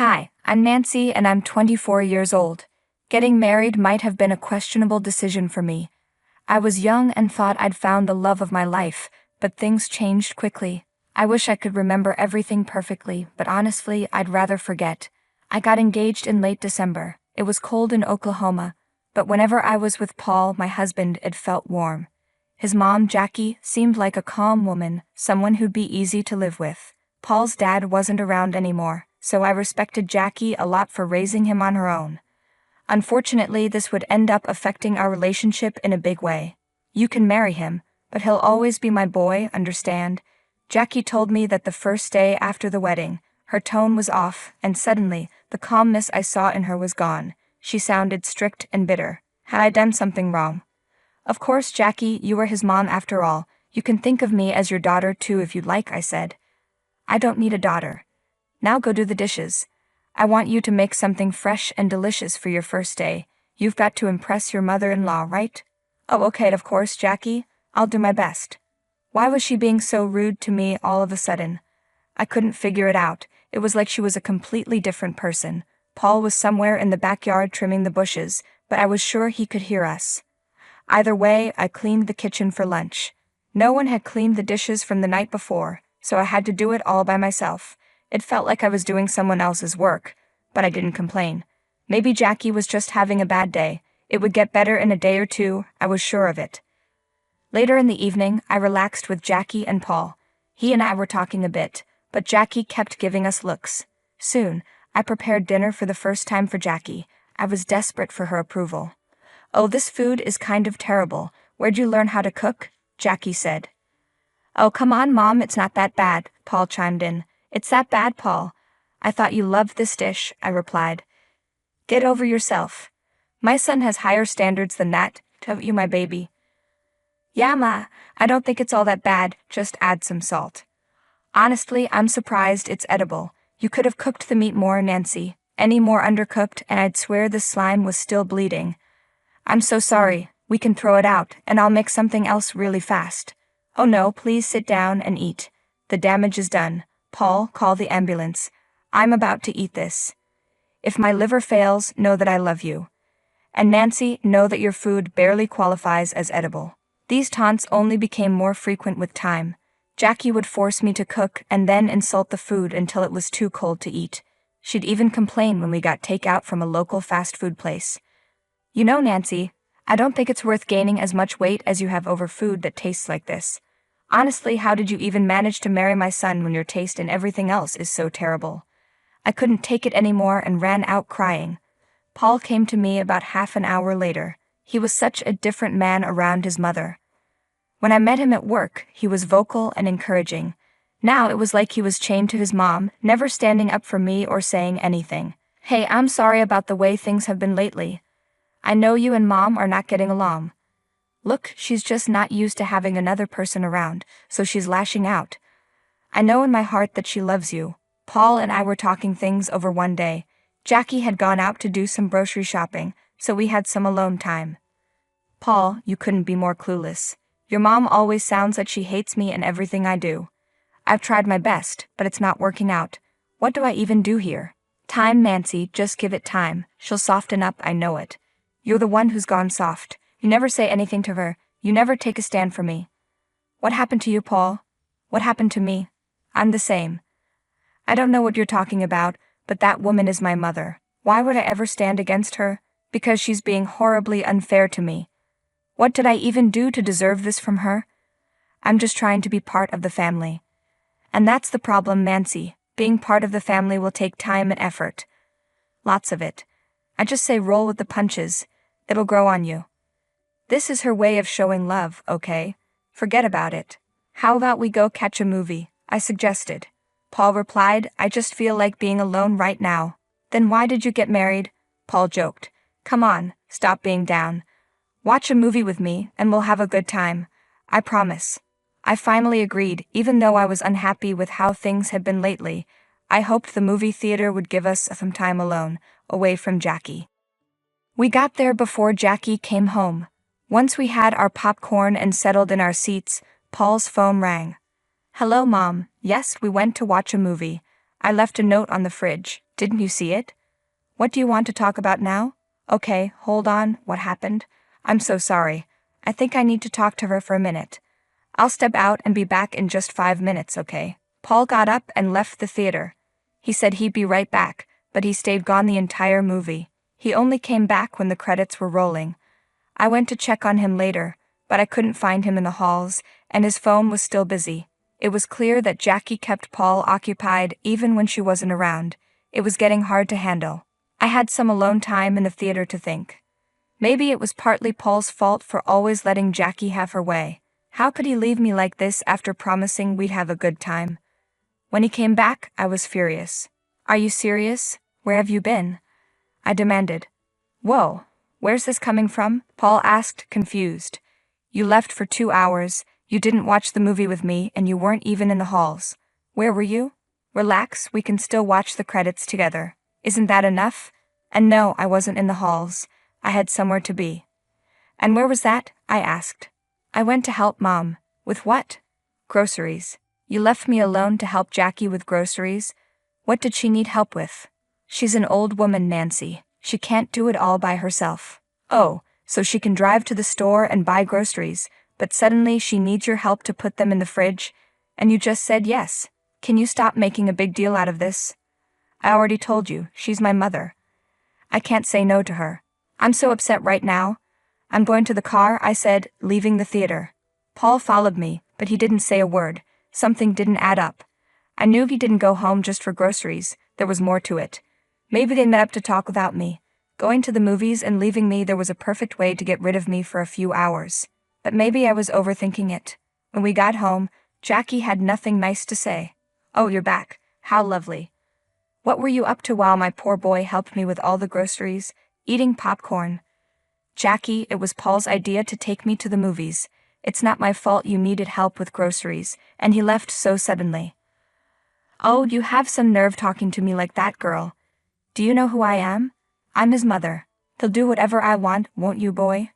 Hi, I'm Nancy and I'm 24 years old. Getting married might have been a questionable decision for me. I was young and thought I'd found the love of my life, but things changed quickly. I wish I could remember everything perfectly, but honestly, I'd rather forget. I got engaged in late December. It was cold in Oklahoma, but whenever I was with Paul, my husband, it felt warm. His mom, Jackie, seemed like a calm woman, someone who'd be easy to live with. Paul's dad wasn't around anymore, so I respected Jackie a lot for raising him on her own. Unfortunately, this would end up affecting our relationship in a big way. You can marry him, but he'll always be my boy, understand? Jackie told me that the first day after the wedding, her tone was off, and suddenly, the calmness I saw in her was gone. She sounded strict and bitter. Had I done something wrong? Of course, Jackie, you were his mom after all. You can think of me as your daughter too if you'd like, I said. I don't need a daughter. Now go do the dishes. I want you to make something fresh and delicious for your first day. You've got to impress your mother-in-law, right? Oh, okay, of course, Jackie. I'll do my best. Why was she being so rude to me all of a sudden? I couldn't figure it out. It was like she was a completely different person. Paul was somewhere in the backyard trimming the bushes, but I was sure he could hear us. Either way, I cleaned the kitchen for lunch. No one had cleaned the dishes from the night before, so I had to do it all by myself. It felt like I was doing someone else's work, but I didn't complain. Maybe Jackie was just having a bad day. It would get better in a day or two, I was sure of it. Later in the evening, I relaxed with Jackie and Paul. He and I were talking a bit, but Jackie kept giving us looks. Soon, I prepared dinner for the first time for Jackie. I was desperate for her approval. Oh, this food is kind of terrible. Where'd you learn how to cook? Jackie said. Oh, come on, Mom, it's not that bad, Paul chimed in. It's that bad, Paul. I thought you loved this dish, I replied. Get over yourself. My son has higher standards than that, don't you, my baby? Yeah, Ma, I don't think it's all that bad, just add some salt. Honestly, I'm surprised it's edible. You could have cooked the meat more, Nancy. Any more undercooked, and I'd swear the slime was still bleeding. I'm so sorry. We can throw it out, and I'll make something else really fast. Oh no, please sit down and eat. The damage is done. Paul, call the ambulance. I'm about to eat this. If my liver fails, know that I love you. And Nancy, know that your food barely qualifies as edible. These taunts only became more frequent with time. Jackie would force me to cook and then insult the food until it was too cold to eat. She'd even complain when we got takeout from a local fast food place. You know, Nancy, I don't think it's worth gaining as much weight as you have over food that tastes like this. Honestly, how did you even manage to marry my son when your taste in everything else is so terrible? I couldn't take it anymore and ran out crying. Paul came to me about half an hour later. He was such a different man around his mother. When I met him at work, he was vocal and encouraging. Now it was like he was chained to his mom, never standing up for me or saying anything. Hey, I'm sorry about the way things have been lately. I know you and Mom are not getting along. Look, she's just not used to having another person around, so she's lashing out. I know in my heart that she loves you. Paul and I were talking things over one day. Jackie had gone out to do some grocery shopping, so we had some alone time. Paul, you couldn't be more clueless. Your mom always sounds like she hates me and everything I do. I've tried my best, but it's not working out. What do I even do here? Time, Nancy, just give it time. She'll soften up, I know it. You're the one who's gone soft. You never say anything to her. You never take a stand for me. What happened to you, Paul? What happened to me? I'm the same. I don't know what you're talking about, but that woman is my mother. Why would I ever stand against her? Because she's being horribly unfair to me. What did I even do to deserve this from her? I'm just trying to be part of the family. And that's the problem, Nancy. Being part of the family will take time and effort. Lots of it. I just say roll with the punches. It'll grow on you. This is her way of showing love, okay? Forget about it. How about we go catch a movie? I suggested. Paul replied, I just feel like being alone right now. Then why did you get married? Paul joked. Come on, stop being down. Watch a movie with me, and we'll have a good time. I promise. I finally agreed, even though I was unhappy with how things had been lately. I hoped the movie theater would give us some time alone, away from Jackie. We got there before Jackie came home. Once we had our popcorn and settled in our seats, Paul's phone rang. Hello, Mom. Yes, we went to watch a movie. I left a note on the fridge. Didn't you see it? What do you want to talk about now? Okay, hold on, what happened? I'm so sorry. I think I need to talk to her for a minute. I'll step out and be back in just 5 minutes, okay? Paul got up and left the theater. He said he'd be right back, but he stayed gone the entire movie. He only came back when the credits were rolling. I went to check on him later, but I couldn't find him in the halls, and his phone was still busy. It was clear that Jackie kept Paul occupied even when she wasn't around. It was getting hard to handle. I had some alone time in the theater to think. Maybe it was partly Paul's fault for always letting Jackie have her way. How could he leave me like this after promising we'd have a good time? When he came back, I was furious. Are you serious? Where have you been? I demanded. Whoa, where's this coming from? Paul asked, confused. You left for 2 hours, you didn't watch the movie with me, and you weren't even in the halls. Where were you? Relax, we can still watch the credits together. Isn't that enough? And no, I wasn't in the halls. I had somewhere to be. And where was that? I asked. I went to help Mom. With what? Groceries. You left me alone to help Jackie with groceries? What did she need help with? She's an old woman, Nancy. She can't do it all by herself. Oh, so she can drive to the store and buy groceries, but suddenly she needs your help to put them in the fridge, and you just said yes. Can you stop making a big deal out of this? I already told you, she's my mother. I can't say no to her. I'm so upset right now. I'm going to the car, I said, leaving the theater. Paul followed me, but he didn't say a word. Something didn't add up. I knew he didn't go home just for groceries. There was more to it. Maybe they met up to talk without me. Going to the movies and leaving me there was a perfect way to get rid of me for a few hours. But maybe I was overthinking it. When we got home, Jackie had nothing nice to say. Oh, you're back. How lovely. What were you up to while my poor boy helped me with all the groceries? Eating popcorn. Jackie, it was Paul's idea to take me to the movies. It's not my fault you needed help with groceries, and he left so suddenly. Oh, you have some nerve talking to me like that, girl. Do you know who I am? I'm his mother. He'll do whatever I want, won't you, boy?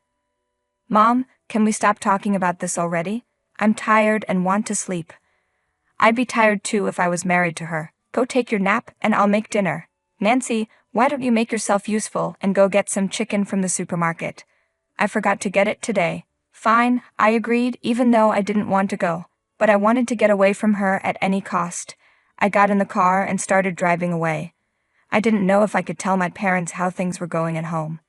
Mom, can we stop talking about this already? I'm tired and want to sleep. I'd be tired too if I was married to her. Go take your nap and I'll make dinner. Nancy, why don't you make yourself useful and go get some chicken from the supermarket? I forgot to get it today. Fine, I agreed, even though I didn't want to go. But I wanted to get away from her at any cost. I got in the car and started driving away. I didn't know if I could tell my parents how things were going at home.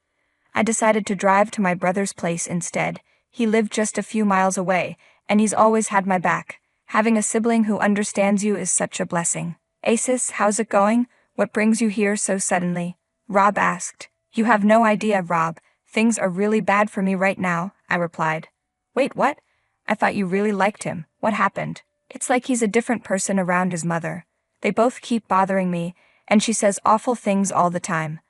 I decided to drive to my brother's place instead. He lived just a few miles away, and he's always had my back. Having a sibling who understands you is such a blessing. Acis, how's it going? What brings you here so suddenly? Rob asked. You have no idea, Rob. Things are really bad for me right now, I replied. Wait, what? I thought you really liked him. What happened? It's like he's a different person around his mother. They both keep bothering me, and she says awful things all the time.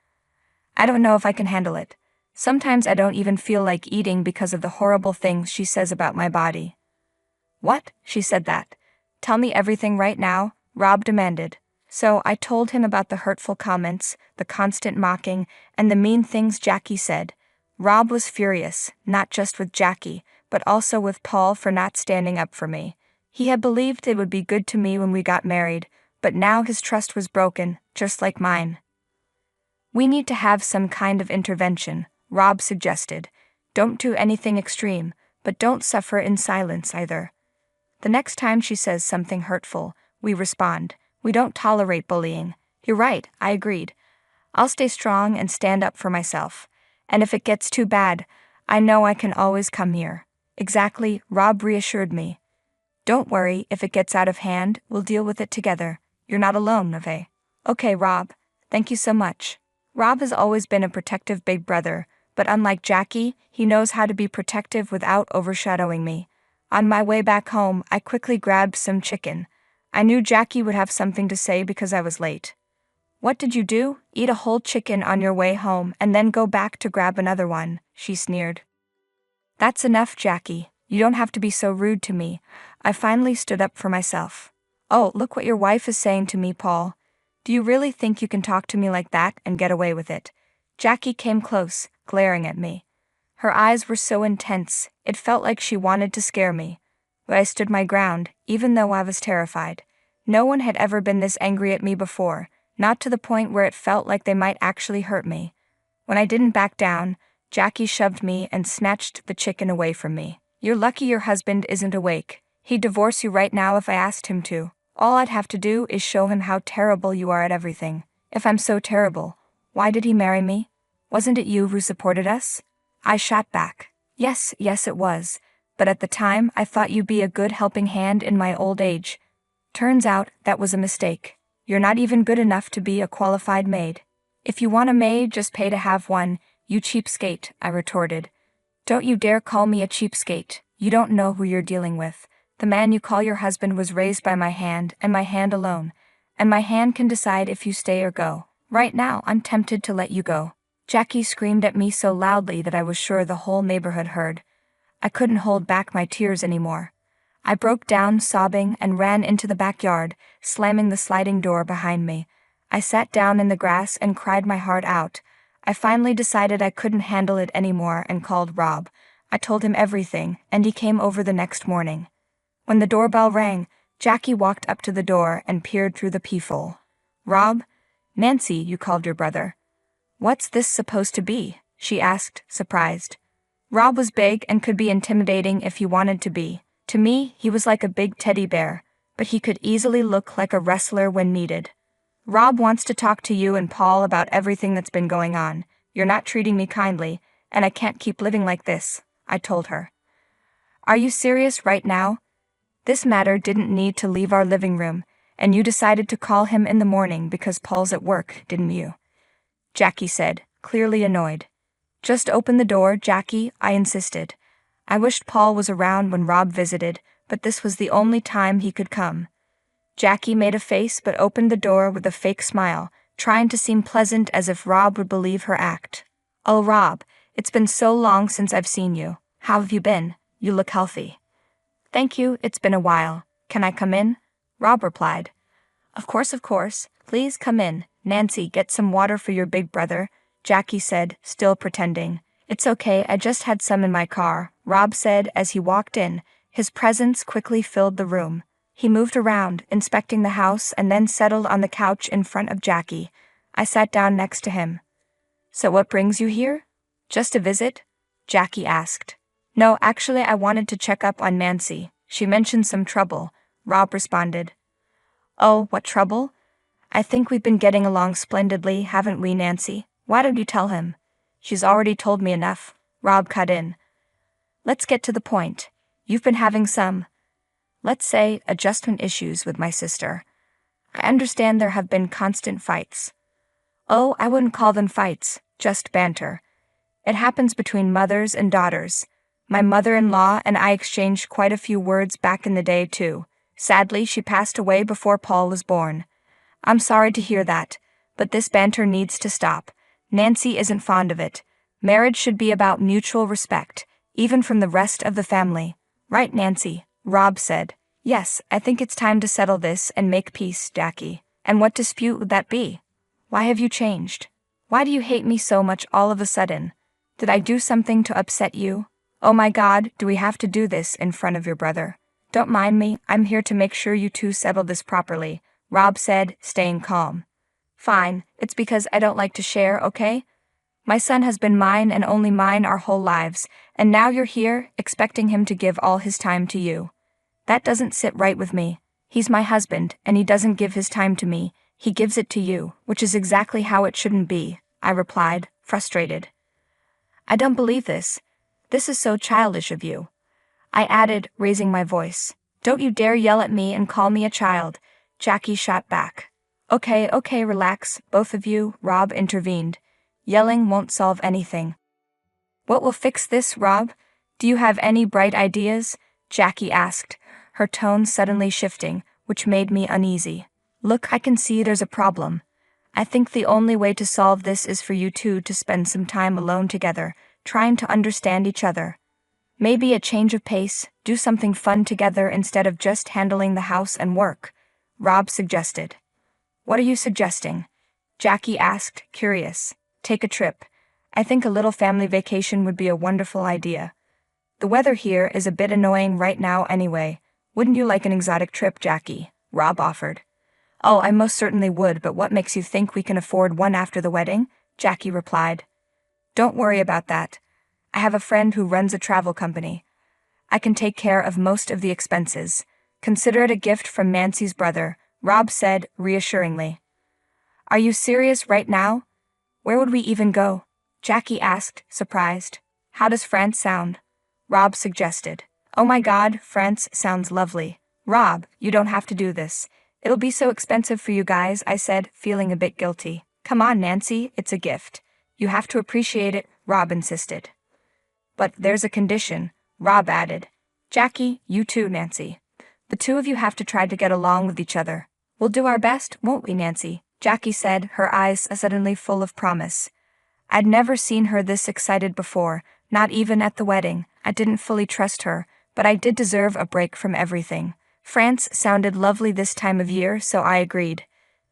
I don't know if I can handle it. Sometimes I don't even feel like eating because of the horrible things she says about my body. What? She said that. Tell me everything right now, Rob demanded. So I told him about the hurtful comments, the constant mocking, and the mean things Jackie said. Rob was furious, not just with Jackie, but also with Paul for not standing up for me. He had believed it would be good to me when we got married, but now his trust was broken, just like mine. We need to have some kind of intervention, Rob suggested. Don't do anything extreme, but don't suffer in silence either. The next time she says something hurtful, we respond. We don't tolerate bullying. You're right, I agreed. I'll stay strong and stand up for myself. And if it gets too bad, I know I can always come here. Exactly, Rob reassured me. Don't worry, if it gets out of hand, we'll deal with it together. You're not alone, Neve. Okay, Rob. Thank you so much. Rob has always been a protective big brother, but unlike Jackie, he knows how to be protective without overshadowing me. On my way back home, I quickly grabbed some chicken. I knew Jackie would have something to say because I was late. What did you do? Eat a whole chicken on your way home and then go back to grab another one, she sneered. That's enough, Jackie. You don't have to be so rude to me. I finally stood up for myself. Oh, look what your wife is saying to me, Paul. Do you really think you can talk to me like that and get away with it? Jackie came close, glaring at me. Her eyes were so intense, it felt like she wanted to scare me. But I stood my ground, even though I was terrified. No one had ever been this angry at me before, not to the point where it felt like they might actually hurt me. When I didn't back down, Jackie shoved me and snatched the chicken away from me. You're lucky your husband isn't awake. He'd divorce you right now if I asked him to. All I'd have to do is show him how terrible you are at everything. If I'm so terrible, why did he marry me? Wasn't it you who supported us? I shot back. Yes, it was. But at the time, I thought you'd be a good helping hand in my old age. Turns out, that was a mistake. You're not even good enough to be a qualified maid. If you want a maid, just pay to have one, you cheapskate, I retorted. Don't you dare call me a cheapskate. You don't know who you're dealing with. The man you call your husband was raised by my hand, and my hand alone. And my hand can decide if you stay or go. Right now, I'm tempted to let you go. Jackie screamed at me so loudly that I was sure the whole neighborhood heard. I couldn't hold back my tears anymore. I broke down, sobbing, and ran into the backyard, slamming the sliding door behind me. I sat down in the grass and cried my heart out. I finally decided I couldn't handle it anymore and called Rob. I told him everything, and he came over the next morning. When the doorbell rang, Jackie walked up to the door and peered through the peephole. Rob? Nancy, you called your brother. What's this supposed to be? She asked, surprised. Rob was big and could be intimidating if he wanted to be. To me, he was like a big teddy bear, but he could easily look like a wrestler when needed. Rob wants to talk to you and Paul about everything that's been going on. You're not treating me kindly, and I can't keep living like this, I told her. Are you serious right now? This matter didn't need to leave our living room, and you decided to call him in the morning because Paul's at work, didn't you? Jackie said, clearly annoyed. Just open the door, Jackie, I insisted. I wished Paul was around when Rob visited, but this was the only time he could come. Jackie made a face but opened the door with a fake smile, trying to seem pleasant as if Rob would believe her act. Oh, Rob, it's been so long since I've seen you. How have you been? You look healthy. Thank you, it's been a while. Can I come in? Rob replied. Of course. Please come in. Nancy, get some water for your big brother, Jackie said, still pretending. It's okay, I just had some in my car, Rob said as he walked in. His presence quickly filled the room. He moved around, inspecting the house, and then settled on the couch in front of Jackie. I sat down next to him. So what brings you here? Just a visit? Jackie asked. No, actually I wanted to check up on Nancy. She mentioned some trouble, Rob responded. Oh, what trouble? I think we've been getting along splendidly, haven't we, Nancy? Why don't you tell him? She's already told me enough, Rob cut in. Let's get to the point. You've been having some, let's say, adjustment issues with my sister. I understand there have been constant fights. Oh, I wouldn't call them fights, just banter. It happens between mothers and daughters. My mother-in-law and I exchanged quite a few words back in the day, too. Sadly, she passed away before Paul was born. I'm sorry to hear that, but this banter needs to stop. Nancy isn't fond of it. Marriage should be about mutual respect, even from the rest of the family. Right, Nancy? Rob said. Yes, I think it's time to settle this and make peace, Jackie. And what dispute would that be? Why have you changed? Why do you hate me so much all of a sudden? Did I do something to upset you? Oh my God, do we have to do this in front of your brother? Don't mind me, I'm here to make sure you two settle this properly, Rob said, staying calm. Fine, it's because I don't like to share, okay? My son has been mine and only mine our whole lives, and now you're here, expecting him to give all his time to you. That doesn't sit right with me. He's my husband, and he doesn't give his time to me, he gives it to you, which is exactly how it shouldn't be, I replied, frustrated. I don't believe this. This is so childish of you. I added, raising my voice. Don't you dare yell at me and call me a child, Jackie shot back. Okay, relax, both of you, Rob intervened. Yelling won't solve anything. What will fix this, Rob? Do you have any bright ideas? Jackie asked, her tone suddenly shifting, which made me uneasy. Look, I can see there's a problem. I think the only way to solve this is for you two to spend some time alone together, trying to understand each other. Maybe a change of pace, do something fun together instead of just handling the house and work, Rob suggested. What are you suggesting? Jackie asked, curious. Take a trip. I think a little family vacation would be a wonderful idea. The weather here is a bit annoying right now anyway. Wouldn't you like an exotic trip, Jackie? Rob offered. Oh, I most certainly would, but what makes you think we can afford one after the wedding? Jackie replied. Don't worry about that. I have a friend who runs a travel company. I can take care of most of the expenses. Consider it a gift from Nancy's brother, Rob said reassuringly. Are you serious right now? Where would we even go? Jackie asked, surprised. How does France sound? Rob suggested. Oh my God, France sounds lovely. Rob, you don't have to do this. It'll be so expensive for you guys, I said, feeling a bit guilty. Come on, Nancy, it's a gift. You have to appreciate it, Rob insisted. But there's a condition, Rob added. Jackie, you too, Nancy. The two of you have to try to get along with each other. We'll do our best, won't we, Nancy? Jackie said, her eyes suddenly full of promise. I'd never seen her this excited before, not even at the wedding. I didn't fully trust her, but I did deserve a break from everything. France sounded lovely this time of year, so I agreed.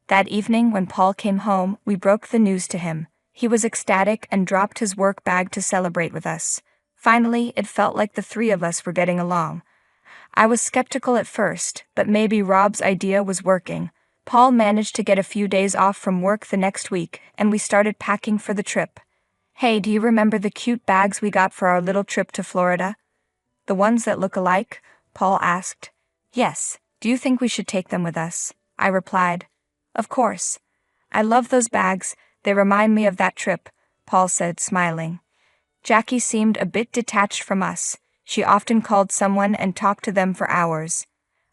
That evening, when Paul came home, we broke the news to him. He was ecstatic and dropped his work bag to celebrate with us. Finally, it felt like the three of us were getting along. I was skeptical at first, but maybe Rob's idea was working. Paul managed to get a few days off from work the next week, and we started packing for the trip. Hey, do you remember the cute bags we got for our little trip to Florida? The ones that look alike? Paul asked. Yes. Do you think we should take them with us? I replied. Of course. I love those bags. They remind me of that trip, Paul said, smiling. Jackie seemed a bit detached from us. She often called someone and talked to them for hours.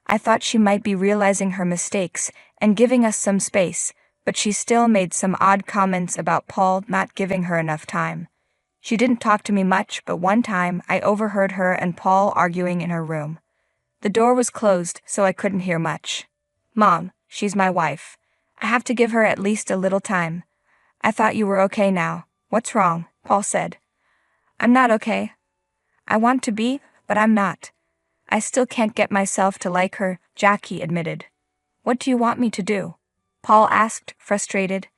I thought she might be realizing her mistakes and giving us some space, but she still made some odd comments about Paul not giving her enough time. She didn't talk to me much, but one time I overheard her and Paul arguing in her room. The door was closed, so I couldn't hear much. Mom, she's my wife. I have to give her at least a little time. I thought you were okay now. What's wrong? Paul said. I'm not okay. I want to be, but I'm not. I still can't get myself to like her, Jackie admitted. What do you want me to do? Paul asked, frustrated.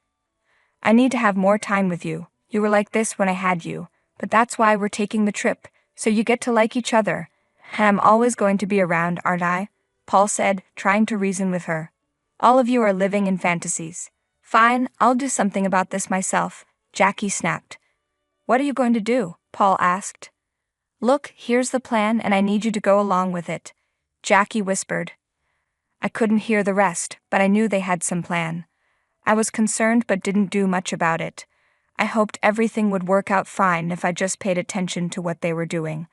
I need to have more time with you. You were like this when I had you, but that's why we're taking the trip, so you get to like each other. And I'm always going to be around, aren't I? Paul said, trying to reason with her. All of you are living in fantasies. Fine, I'll do something about this myself, Jackie snapped. What are you going to do? Paul asked. Look, here's the plan and I need you to go along with it, Jackie whispered. I couldn't hear the rest, but I knew they had some plan. I was concerned but didn't do much about it. I hoped everything would work out fine if I just paid attention to what they were doing.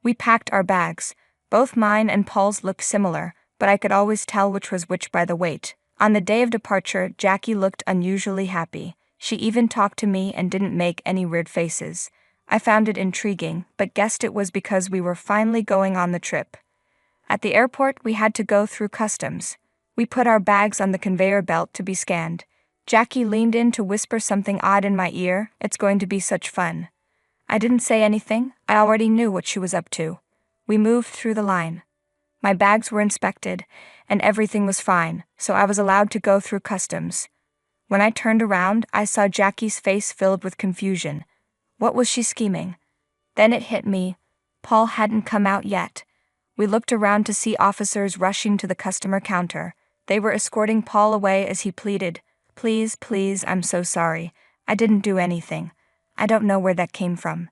We packed our bags. Both mine and Paul's looked similar, but I could always tell which was which by the weight. On the day of departure, Jackie looked unusually happy. She even talked to me and didn't make any weird faces. I found it intriguing, but guessed it was because we were finally going on the trip. At the airport, we had to go through customs. We put our bags on the conveyor belt to be scanned. Jackie leaned in to whisper something odd in my ear. It's going to be such fun. I didn't say anything. I already knew what she was up to. We moved through the line. My bags were inspected, and everything was fine, so I was allowed to go through customs. When I turned around, I saw Jackie's face filled with confusion. What was she scheming? Then it hit me. Paul hadn't come out yet. We looked around to see officers rushing to the customer counter. They were escorting Paul away as he pleaded, Please, please, I'm so sorry. I didn't do anything. I don't know where that came from.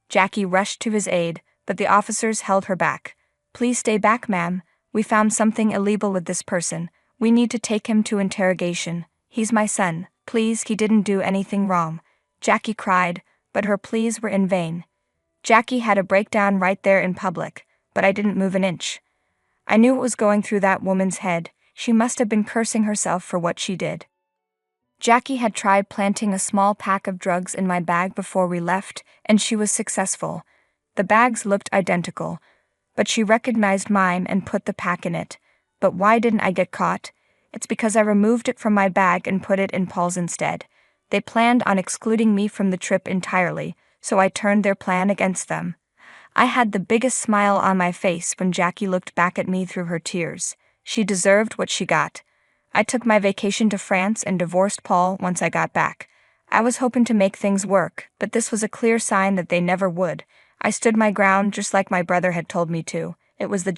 Jackie rushed to his aid, but the officers held her back. Please stay back, ma'am. We found something illegal with this person. We need to take him to interrogation. He's my son. Please, he didn't do anything wrong. Jackie cried, but her pleas were in vain. Jackie had a breakdown right there in public, but I didn't move an inch. I knew what was going through that woman's head. She must have been cursing herself for what she did. Jackie had tried planting a small pack of drugs in my bag before we left, and she was successful. The bags looked identical, but she recognized mine and put the pack in it. But why didn't I get caught? It's because I removed it from my bag and put it in Paul's instead. They planned on excluding me from the trip entirely, so I turned their plan against them. I had the biggest smile on my face when Jackie looked back at me through her tears. She deserved what she got. I took my vacation to France and divorced Paul once I got back. I was hoping to make things work, but this was a clear sign that they never would. I stood my ground just like my brother had told me to. It was the